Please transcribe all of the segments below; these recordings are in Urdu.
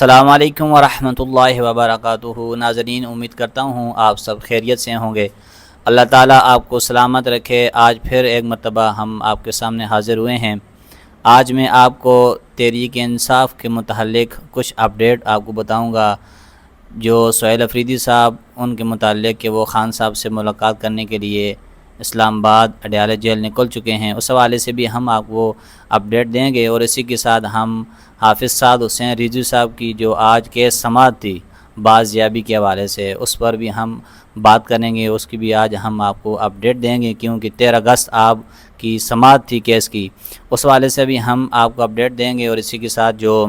السلام علیکم ورحمۃ اللہ وبرکاتہ۔ ناظرین، امید کرتا ہوں آپ سب خیریت سے ہوں گے۔ اللہ تعالیٰ آپ کو سلامت رکھے۔ آج پھر ایک مرتبہ ہم آپ کے سامنے حاضر ہوئے ہیں۔ آج میں آپ کو تحریک انصاف کے متعلق کچھ اپڈیٹ آپ کو بتاؤں گا۔ جو سہیل افریدی صاحب ان کے متعلق کہ وہ خان صاحب سے ملاقات کرنے کے لیے اسلام آباد اڈیالہ جیل نکل چکے ہیں، اس حوالے سے بھی ہم آپ کو اپڈیٹ دیں گے۔ اور اسی کے ساتھ ہم حافظ سعد حسین رضوی صاحب کی جو آج کیس سماعت تھی بازیابی کے حوالے سے، اس پر بھی ہم بات کریں گے۔ اس کی بھی آج ہم آپ کو اپڈیٹ دیں گے، کیونکہ 13 اگست آپ کی سماعت تھی کیس کی، اس حوالے سے بھی ہم آپ کو اپڈیٹ دیں گے۔ اور اسی کے ساتھ جو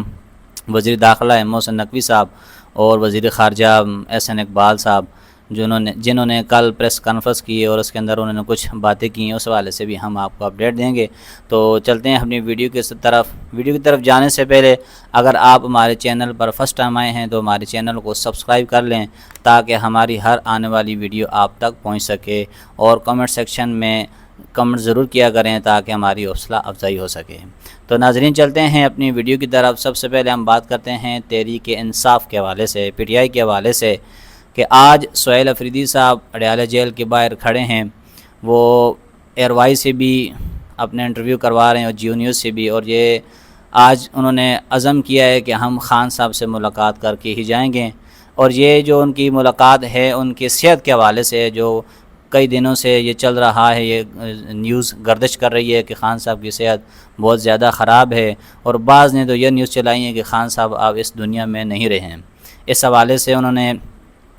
وزیر داخلہ ہے محسن نقوی صاحب اور وزیر خارجہ احسن اقبال صاحب جنہوں نے کل پریس کانفرنس کی اور اس کے اندر انہوں نے کچھ باتیں کی ہیں، اس حوالے سے بھی ہم آپ کو اپڈیٹ دیں گے۔ تو چلتے ہیں اپنی ویڈیو کی طرف جانے سے پہلے اگر آپ ہمارے چینل پر فرسٹ ٹائم آئے ہیں تو ہمارے چینل کو سبسکرائب کر لیں تاکہ ہماری ہر آنے والی ویڈیو آپ تک پہنچ سکے، اور کمنٹ سیکشن میں کمنٹ ضرور کیا کریں تاکہ ہماری حوصلہ افزائی ہو سکے۔ تو ناظرین، چلتے ہیں اپنی ویڈیو کی طرف۔ سب سے پہلے ہم بات کرتے ہیں تحریک انصاف کے حوالے سے، پی ٹی آئی کے حوالے سے، کہ آج سہیل افریدی صاحب اڈیالہ جیل کے باہر کھڑے ہیں۔ وہ ایئر وائی سے بھی اپنے انٹرویو کروا رہے ہیں اور جیو نیوز سے بھی، اور یہ آج انہوں نے عزم کیا ہے کہ ہم خان صاحب سے ملاقات کر کے ہی جائیں گے۔ اور یہ جو ان کی ملاقات ہے ان کی صحت کے حوالے سے، جو کئی دنوں سے یہ چل رہا ہے، یہ نیوز گردش کر رہی ہے کہ خان صاحب کی صحت بہت زیادہ خراب ہے، اور بعض نے تو یہ نیوز چلائی ہے کہ خان صاحب اب اس دنیا میں نہیں رہے ہیں۔ اس حوالے سے انہوں نے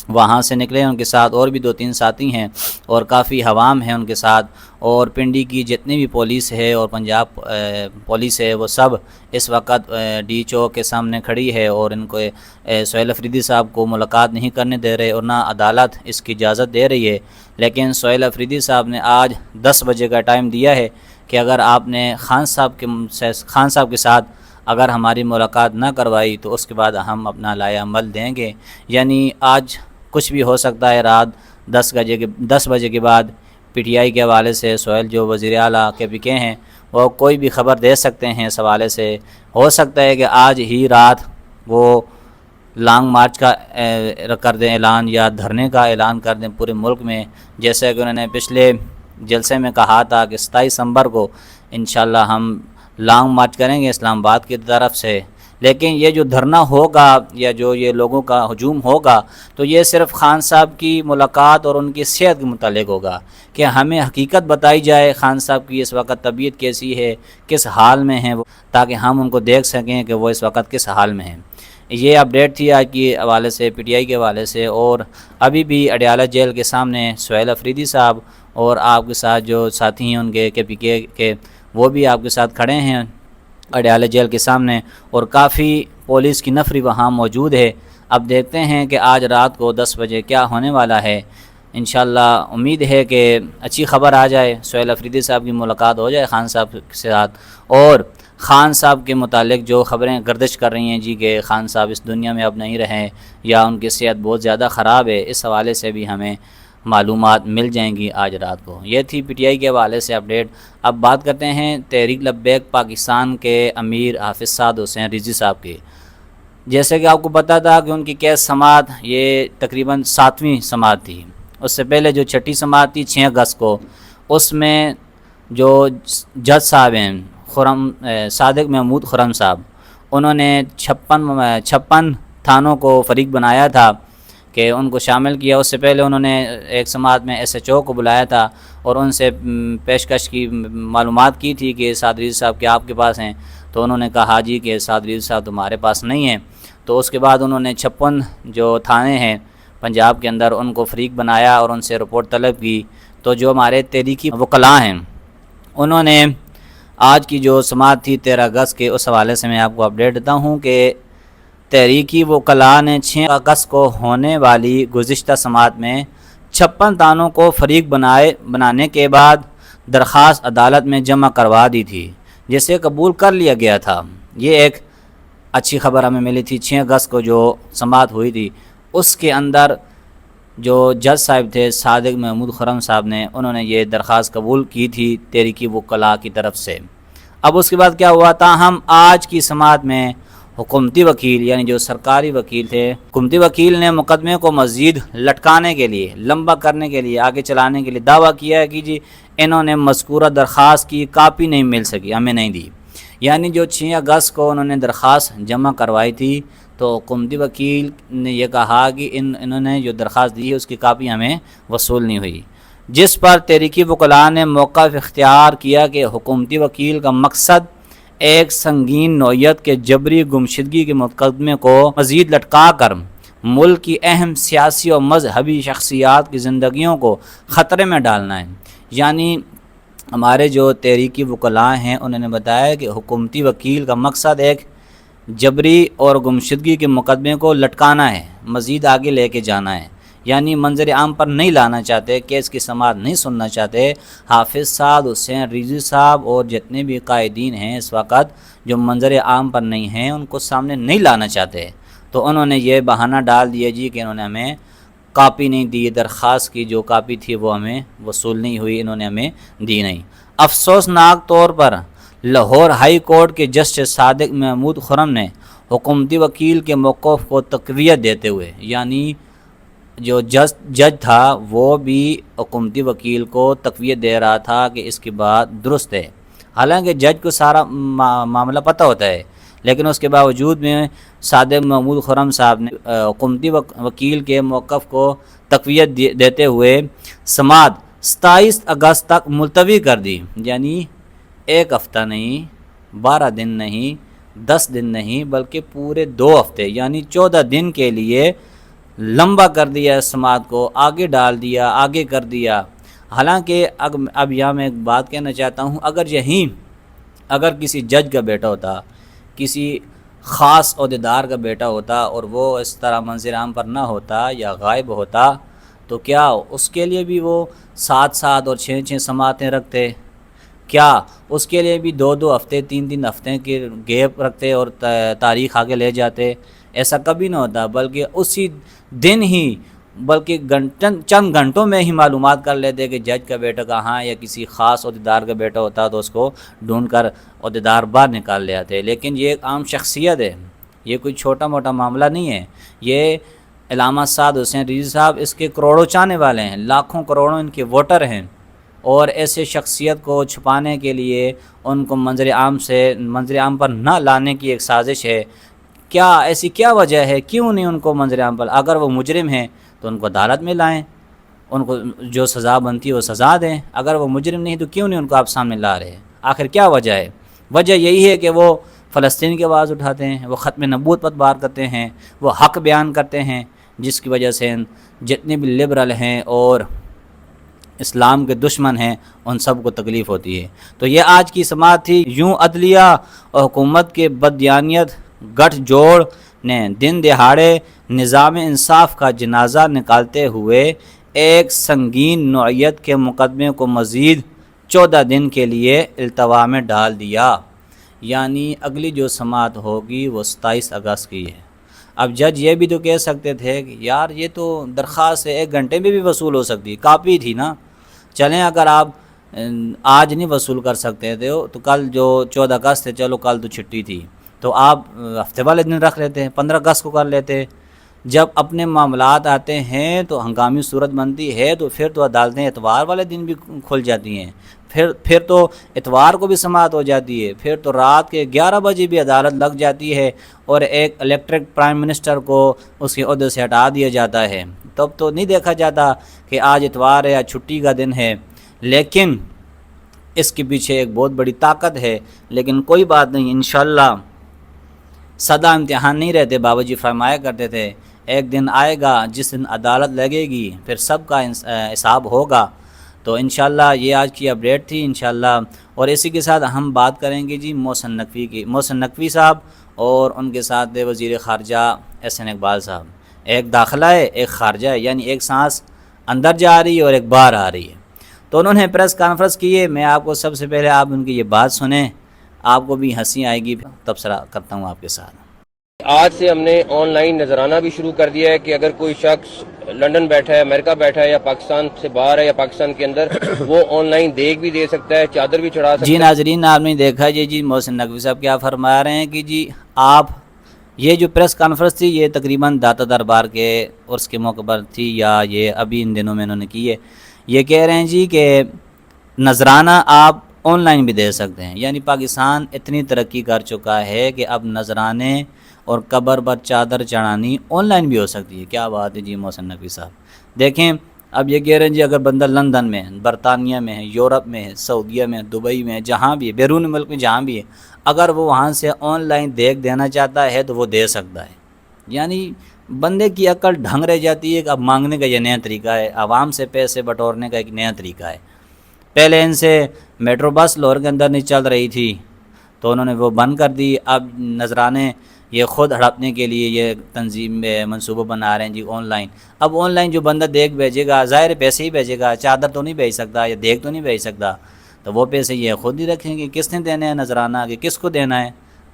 وہاں سے نکلے، ان کے ساتھ اور بھی 2-3 ساتھی ہیں اور کافی عوام ہیں ان کے ساتھ، اور پنڈی کی جتنی بھی پولیس ہے اور پنجاب پولیس ہے وہ سب اس وقت ڈی چوک کے سامنے کھڑی ہے، اور ان کو سہیل افریدی صاحب کو ملاقات نہیں کرنے دے رہے، اور نہ عدالت اس کی اجازت دے رہی ہے۔ لیکن سہیل افریدی صاحب نے آج 10 بجے کا ٹائم دیا ہے کہ اگر آپ نے خان صاحب کے ساتھ اگر ہماری ملاقات نہ کروائی تو اس کے بعد ہم اپنا لائحہ عمل دیں گے۔ یعنی آج کچھ بھی ہو سکتا ہے۔ رات 10 بجے کے بعد پی ٹی آئی کے حوالے سے سہیل جو وزیر اعلیٰ کے پی کے ہیں وہ کوئی بھی خبر دے سکتے ہیں۔ اس حوالے سے ہو سکتا ہے کہ آج ہی رات وہ لانگ مارچ کا کر دیں اعلان، یا دھرنے کا اعلان کر دیں پورے ملک میں، جیسے کہ انہوں نے پچھلے جلسے میں کہا تھا کہ 27 دسمبر کو انشاءاللہ ہم لانگ مارچ کریں گے اسلام آباد کی طرف سے۔ لیکن یہ جو دھرنا ہوگا یا جو یہ لوگوں کا ہجوم ہوگا تو یہ صرف خان صاحب کی ملاقات اور ان کی صحت کے متعلق ہوگا، کہ ہمیں حقیقت بتائی جائے خان صاحب کی اس وقت طبیعت کیسی ہے، کس حال میں ہیں وہ، تاکہ ہم ان کو دیکھ سکیں کہ وہ اس وقت کس حال میں ہیں۔ یہ اپڈیٹ تھی آج کی حوالے سے، پی ٹی آئی کے حوالے سے۔ اور ابھی بھی اڈیالہ جیل کے سامنے سہیل افریدی صاحب اور آپ کے ساتھ جو ساتھی ہیں ان کے پی کے وہ بھی آپ کے ساتھ کھڑے ہیں اڈیالہ جیل کے سامنے، اور کافی پولیس کی نفری وہاں موجود ہے۔ اب دیکھتے ہیں کہ آج رات کو 10 بجے کیا ہونے والا ہے۔ انشاءاللہ امید ہے کہ اچھی خبر آ جائے، سہیل افریدی صاحب کی ملاقات ہو جائے خان صاحب کے ساتھ، اور خان صاحب کے متعلق جو خبریں گردش کر رہی ہیں جی کہ خان صاحب اس دنیا میں اب نہیں رہیں یا ان کی صحت بہت زیادہ خراب ہے، اس حوالے سے بھی ہمیں معلومات مل جائیں گی آج رات کو۔ یہ تھی پی ٹی آئی کے حوالے سے اپڈیٹ۔ اب بات کرتے ہیں تحریک لبیک پاکستان کے امیر حافظ سعد حسین رضوی صاحب کی۔ جیسے کہ آپ کو پتہ تھا کہ ان کی کیس سماعت یہ تقریباً 7ویں سماعت تھی۔ اس سے پہلے جو 6ٹھی سماعت تھی 6 اگست کو، اس میں جو جج صاحب ہیں صادق محمود خرم صاحب، انہوں نے 56 تھانوں کو فریق بنایا تھا کہ ان کو شامل کیا۔ اس سے پہلے انہوں نے ایک سماعت میں ایس ایچ او کو بلایا تھا اور ان سے پیشکش کی معلومات کی تھی کہ سعد رضوی صاحب کیا آپ کے پاس ہیں، تو انہوں نے کہا جی کہ سعد رضوی صاحب تمہارے پاس نہیں ہیں۔ تو اس کے بعد انہوں نے 56 جو تھانے ہیں پنجاب کے اندر ان کو فریق بنایا اور ان سے رپورٹ طلب کی۔ تو جو ہمارے تحریکی وکلاء ہیں انہوں نے آج کی جو سماعت تھی 13 اگست کے، اس حوالے سے میں آپ کو اپڈیٹ دیتا ہوں کہ تحریکی وکلاء نے 6 اگست کو ہونے والی گزشتہ سماعت میں 56 تھانوں کو فریق بنانے کے بعد درخواست عدالت میں جمع کروا دی تھی، جسے قبول کر لیا گیا تھا۔ یہ ایک اچھی خبر ہمیں ملی تھی۔ 6 اگست کو جو سماعت ہوئی تھی اس کے اندر جو جج صاحب تھے صادق محمود خرم صاحب نے، انہوں نے یہ درخواست قبول کی تھی تحریکی وکلاء کی طرف سے۔ اب اس کے بعد کیا ہوا تھا، ہم آج کی سماعت میں حکومتی وکیل یعنی جو سرکاری وکیل تھے، حکومتی وکیل نے مقدمے کو مزید لٹکانے کے لیے، لمبا کرنے کے لیے، آگے چلانے کے لیے دعویٰ کیا ہے کہ جی انہوں نے مذکورہ درخواست کی کاپی نہیں مل سکی، ہمیں نہیں دی۔ یعنی جو 6 اگست کو انہوں نے درخواست جمع کروائی تھی، تو حکومتی وکیل نے یہ کہا کہ انہوں نے جو درخواست دی ہے اس کی کاپی ہمیں وصول نہیں ہوئی، جس پر تحریکی وکلاء نے موقف اختیار کیا کہ حکومتی وکیل کا مقصد ایک سنگین نوعیت کے جبری گمشدگی کے مقدمے کو مزید لٹکا کر ملک کی اہم سیاسی اور مذہبی شخصیات کی زندگیوں کو خطرے میں ڈالنا ہے۔ یعنی ہمارے جو تحریکی وکلاء ہیں انہوں نے بتایا کہ حکومتی وکیل کا مقصد ایک جبری اور گمشدگی کے مقدمے کو لٹکانا ہے، مزید آگے لے کے جانا ہے، یعنی منظر عام پر نہیں لانا چاہتے، کیس کی سماعت نہیں سننا چاہتے۔ حافظ سعد حسین رضوی صاحب اور جتنے بھی قائدین ہیں اس وقت جو منظر عام پر نہیں ہیں ان کو سامنے نہیں لانا چاہتے، تو انہوں نے یہ بہانہ ڈال دیا جی کہ انہوں نے ہمیں کاپی نہیں دی، درخواست کی جو کاپی تھی وہ ہمیں وصول نہیں ہوئی، انہوں نے ہمیں دی نہیں۔ افسوسناک طور پر لاہور ہائی کورٹ کے جسٹس صادق محمود خرم نے حکومتی وکیل کے موقف کو تقویت دیتے ہوئے، یعنی جو جج تھا وہ بھی حکومتی وکیل کو تقویت دے رہا تھا کہ اس کی بات درست ہے، حالانکہ جج کو سارا معاملہ پتہ ہوتا ہے، لیکن اس کے باوجود میں صادق محمود خرم صاحب نے حکومتی وکیل کے موقف کو تقویت دیتے ہوئے سماعت 27 اگست تک ملتوی کر دی، یعنی 1 ہفتہ نہیں، 12 دن نہیں، 10 دن نہیں، بلکہ پورے 2 ہفتے یعنی 14 دن کے لیے لمبا کر دیا، سماعت کو آگے ڈال دیا، آگے کر دیا۔ حالانکہ اب یہاں میں ایک بات کہنا چاہتا ہوں، اگر کسی جج کا بیٹا ہوتا، کسی خاص عہدیدار کا بیٹا ہوتا اور وہ اس طرح منظر عام پر نہ ہوتا یا غائب ہوتا، تو کیا اس کے لیے بھی وہ 7 اور 6 سماعتیں رکھتے؟ کیا اس کے لیے بھی 2 ہفتے 3 ہفتے کے گیپ رکھتے اور تاریخ آگے لے جاتے؟ ایسا کبھی نہ ہوتا، بلکہ اسی دن ہی، بلکہ چند گھنٹوں میں ہی معلومات کر لیتے کہ جج کا بیٹا کہاں، یا کسی خاص عہدیدار کا بیٹا ہوتا تو اس کو ڈھونڈ کر عہدیدار باہر نکال لے آتے۔ لیکن یہ ایک عام شخصیت ہے، یہ کوئی چھوٹا موٹا معاملہ نہیں ہے۔ یہ علامہ سعد حسین رضوی صاحب اس کے کروڑوں چاہنے والے ہیں، لاکھوں کروڑوں ان کے ووٹر ہیں، اور ایسے شخصیت کو چھپانے کے لیے ان کو منظر عام پر نہ لانے کی ایک سازش ہے۔ ایسی کیا وجہ ہے، کیوں نہیں ان کو منظر عام پر؟ اگر وہ مجرم ہیں تو ان کو عدالت میں لائیں، ان کو جو سزا بنتی ہے وہ سزا دیں۔ اگر وہ مجرم نہیں تو کیوں نہیں ان کو آپ سامنے لا رہے؟ آخر کیا وجہ ہے؟ وجہ یہی ہے کہ وہ فلسطین کی آواز اٹھاتے ہیں، وہ ختم نبوت پر بات کرتے ہیں، وہ حق بیان کرتے ہیں، جس کی وجہ سے جتنے بھی لبرل ہیں اور اسلام کے دشمن ہیں ان سب کو تکلیف ہوتی ہے۔ تو یہ آج کی سماعت تھی۔ یوں عدلیہ اور حکومت کے بددیانیت گٹھ جوڑ نے دن دہاڑے نظام انصاف کا جنازہ نکالتے ہوئے ایک سنگین نوعیت کے مقدمے کو مزید 14 دن کے لیے التوا میں ڈال دیا۔ یعنی اگلی جو سماعت ہوگی وہ 27 اگست کی ہے۔ اب جج یہ بھی تو کہہ سکتے تھے کہ یار یہ تو درخواست 1 گھنٹے میں بھی وصول ہو سکتی، کاپی تھی نا، چلیں اگر آپ آج نہیں وصول کر سکتے تھے تو کل جو 14 اگست ہے، چلو کل تو چھٹی تھی تو آپ ہفتے والے دن رکھ لیتے ہیں، 15 اگست کو کر لیتے۔ جب اپنے معاملات آتے ہیں تو ہنگامی صورت بنتی ہے تو پھر تو عدالتیں اتوار والے دن بھی کھل جاتی ہیں، پھر تو اتوار کو بھی سماعت ہو جاتی ہے، پھر تو رات کے 11 بجے بھی عدالت لگ جاتی ہے اور ایک الیکٹرک پرائم منسٹر کو اس کے عہدے سے ہٹا دیا جاتا ہے۔ تب تو نہیں دیکھا جاتا کہ آج اتوار ہے یا چھٹی کا دن ہے، لیکن اس کے پیچھے ایک بہت بڑی طاقت ہے۔ لیکن کوئی بات نہیں، انشاءاللہ سدا امتحان نہیں رہتے۔ بابا جی فرمایا کرتے تھے ایک دن آئے گا جس دن عدالت لگے گی، پھر سب کا حساب ہوگا۔ تو انشاءاللہ یہ آج کی اپڈیٹ تھی انشاءاللہ، اور اسی کے ساتھ ہم بات کریں گے جی محسن نقوی کی۔ محسن نقوی صاحب اور ان کے ساتھ وزیر خارجہ احسن اقبال صاحب، ایک داخلہ ہے ایک خارجہ ہے، یعنی ایک سانس اندر جا رہی ہے اور ایک باہر آ رہی ہے۔ تو انہوں نے پریس کانفرنس کی ہے، میں آپ کو سب سے پہلے آپ ان کی یہ بات سنیں، آپ کو بھی ہنسی آئے گی، تبصرہ کرتا ہوں آپ کے ساتھ۔ آج سے ہم نے آن لائن نذرانہ بھی شروع کر دیا ہے کہ اگر کوئی شخص لندن بیٹھا ہے، امریکہ بیٹھا ہے، یا پاکستان سے باہر ہے یا پاکستان کے اندر، وہ آن لائن دیکھ بھی دے سکتا ہے، چادر بھی چڑھا سکتا ہے۔ جی ناظرین، آپ نے دیکھا جی محسن نقوی صاحب کیا فرما رہے ہیں کہ جی آپ یہ جو پریس کانفرنس تھی یہ تقریباً داتا دربار کے عرس کے موقع پر تھی، یا یہ ابھی ان دنوں میں انہوں نے کی ہے۔ یہ کہہ رہے ہیں جی کہ نذرانہ آپ آن لائن بھی دے سکتے ہیں، یعنی پاکستان اتنی ترقی کر چکا ہے کہ اب نذرانے اور قبر پر چادر چڑھانی آن لائن بھی ہو سکتی ہے۔ کیا بات ہے جی محسن نقوی صاحب، دیکھیں اب یہ کہہ رہے ہیں جی اگر بندہ لندن میں ہے، برطانیہ میں ہے، یورپ میں ہے، سعودیہ میں ہے، دبئی میں ہے، جہاں بھی ہے، بیرون ملک میں جہاں بھی ہے، اگر وہ وہاں سے آن لائن دیکھ دینا چاہتا ہے تو وہ دے سکتا ہے۔ یعنی بندے کی عقل ڈھنگ رہ جاتی ہے کہ اب مانگنے کا یہ نیا طریقہ ہے، عوام سے پیسے بٹورنے کا ایک نیا طریقہ ہے۔ پہلے ان سے میٹرو بس لاہور کے اندر نہیں چل رہی تھی تو انہوں نے وہ بند کر دی، اب نذرانے یہ خود ہڑپنے کے لیے یہ تنظیم منصوبہ بنا رہے ہیں جی آن لائن۔ اب آن لائن جو بندہ دیکھ بھیجے گا ظاہر پیسے ہی بھیجے گا، چادر تو نہیں بھیج سکتا یا دیکھ تو نہیں بھیج سکتا، تو وہ پیسے یہ خود ہی رکھیں گے۔ کس نے دینا ہے نذرانہ، کہ کس کو دینا ہے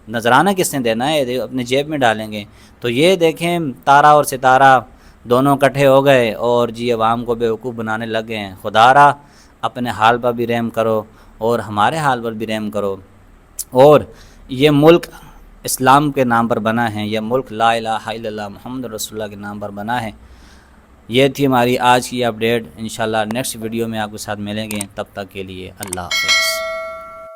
نذرانہ، کس نے دینا ہے، اپنے جیب میں ڈالیں گے۔ تو یہ دیکھیں تارا اور ستارہ دونوں اکٹھے ہو گئے اور جی عوام کو بیوقوف بنانے لگ گئے ہیں۔ خدا را اپنے حال پر بھی رحم کرو اور ہمارے حال پر بھی رحم کرو، اور یہ ملک اسلام کے نام پر بنا ہے، یہ ملک لا الہ الا اللہ محمد رسول اللہ کے نام پر بنا ہے۔ یہ تھی ہماری آج کی اپڈیٹ، انشاءاللہ نیکسٹ ویڈیو میں آپ کے ساتھ ملیں گے، تب تک کے لیے اللہ حافظ۔